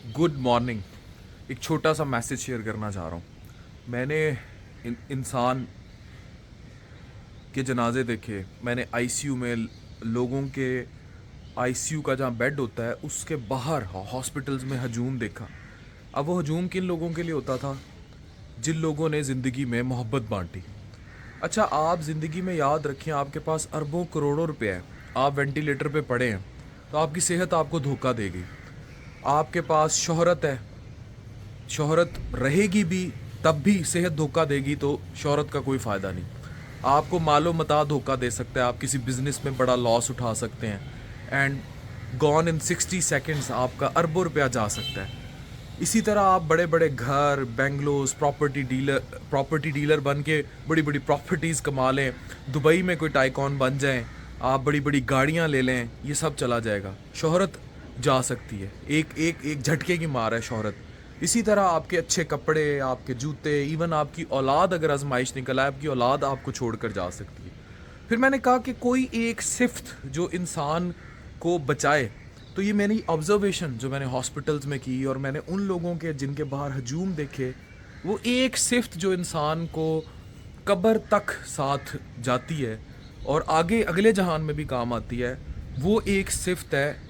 Good morning. एक छोटा सा मैसेज शेयर करना चाह रहा हूँ। मैंने इंसान के जनाजे देखे, मैंने आईसीयू में लोगों के आईसीयू का जहाँ बेड होता है उसके बाहर हॉस्पिटल्स में हजूम देखा। अब वो हजूम किन लोगों के लिए होता था? जिन लोगों ने ज़िंदगी में मोहब्बत बांटी। अच्छा, आप ज़िंदगी में याद रखें, आपके पास अरबों करोड़ों रुपए हैं, आप वेंटिलेटर पे पड़े हैं, तो आपकी सेहत आपको धोखा देगी। आपके पास शोहरत है, शोहरत रहेगी भी, तब भी सेहत धोखा देगी, तो शोहरत का कोई फ़ायदा नहीं। आपको मालो मता धोखा दे सकता है, आप किसी बिजनेस में बड़ा लॉस उठा सकते हैं एंड गॉन इन 60 सेकेंड्स आपका अरबों रुपया जा सकता है। इसी तरह आप बड़े बड़े घर, बेंगलोस, प्रॉपर्टी डीलर बन के बड़ी बड़ी प्रॉपर्टीज़ कमा लें, दुबई में कोई टाइकॉन बन जाएं, आप बड़ी बड़ी गाड़ियां ले लें, ये सब चला जाएगा। शोहरत जा सकती है, एक झटके की मार है शोहरत। इसी तरह आपके अच्छे कपड़े, आपके जूते, इवन आपकी औलाद अगर आजमाइश निकल आए, आपकी औलाद आपको छोड़ कर जा सकती है। फिर मैंने कहा कि कोई एक सिफ्त जो इंसान को बचाए। तो ये मेरी ऑब्जर्वेशन जो मैंने हॉस्पिटल्स में की और मैंने उन लोगों के जिनके बाहर हजूम देखे, वो एक सिफ्त जो इंसान को कब्र तक साथ जाती है और आगे अगले जहान में भी काम आती है, वो एक सिफ्त है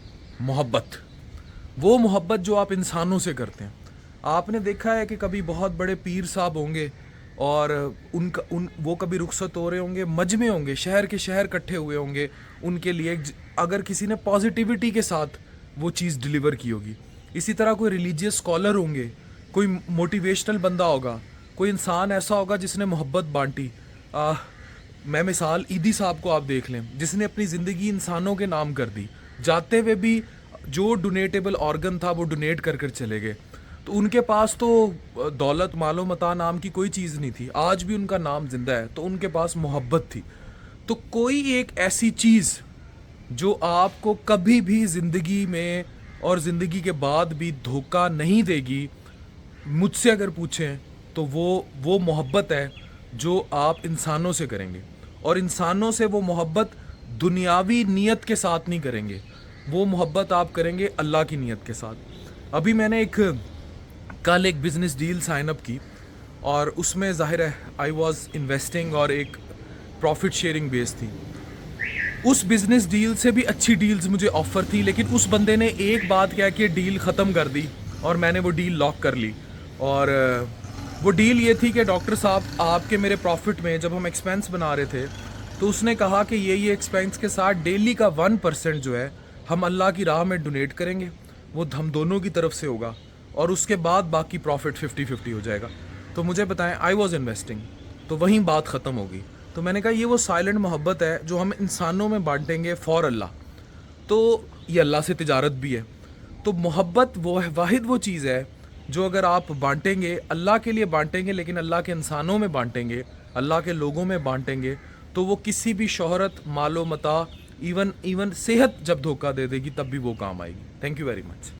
मोहब्बत। वो मोहब्बत जो आप इंसानों से करते हैं। आपने देखा है कि कभी बहुत बड़े पीर साहब होंगे और वो कभी रुखसत हो रहे होंगे, मजमे होंगे, शहर के शहर इकट्ठे हुए होंगे उनके लिए, अगर किसी ने पॉजिटिविटी के साथ वो चीज़ डिलीवर की होगी। इसी तरह कोई रिलीजियस स्कॉलर होंगे, कोई मोटिवेशनल बंदा होगा, कोई इंसान ऐसा होगा जिसने मोहब्बत बांटी। मैं मिसाल ईदी साहब को आप देख लें, जिसने अपनी ज़िंदगी इंसानों के नाम कर दी। जाते हुए भी जो डोनेटेबल ऑर्गन था वो डोनेट कर कर चले गए। तो उनके पास तो दौलत, मालो मता नाम की कोई चीज़ नहीं थी, आज भी उनका नाम जिंदा है, तो उनके पास मोहब्बत थी। तो कोई एक ऐसी चीज़ जो आपको कभी भी ज़िंदगी में और ज़िंदगी के बाद भी धोखा नहीं देगी, मुझसे अगर पूछें तो वो मोहब्बत है जो आप इंसानों से करेंगे। और इंसानों से वो मोहब्बत दुनियावी नीयत के साथ नहीं करेंगे, वो मोहब्बत आप करेंगे अल्लाह की नीयत के साथ। अभी मैंने कल एक बिज़नेस डील साइन अप की और उसमें ज़ाहिर है आई वॉज इन्वेस्टिंग और एक प्रॉफिट शेयरिंग बेस थी। उस बिज़नेस डील से भी अच्छी डील्स मुझे ऑफ़र थी, लेकिन उस बंदे ने एक बात कह के डील ख़त्म कर दी और मैंने वो डील लॉक कर ली। और वो डील ये थी कि डॉक्टर साहब, आपके मेरे प्रॉफिट में जब हम एक्सपेंस बना रहे थे तो उसने कहा कि ये एक्सपेंस के साथ डेली का 1% जो है हम अल्लाह की राह में डोनेट करेंगे, वो हम दोनों की तरफ से होगा और उसके बाद बाकी प्रॉफिट 50-50 हो जाएगा। तो मुझे बताएं, आई वॉज इन्वेस्टिंग, तो वहीं बात ख़त्म होगी। तो मैंने कहा ये वो साइलेंट मोहब्बत है जो हम इंसानों में बांटेंगे फॉर अल्लाह। तो ये अल्लाह से तिजारत भी है। तो मोहब्बत वो है, वाहिद वो चीज़ है जो अगर आप बांटेंगे, अल्लाह के लिए बांटेंगे, लेकिन अल्लाह के इंसानों में बांटेंगे, अल्लाह के लोगों में बांटेंगे, तो वो किसी भी शोहरत, मालो मता, इवन सेहत जब धोखा दे देगी तब भी वो काम आएगी। Thank you very much.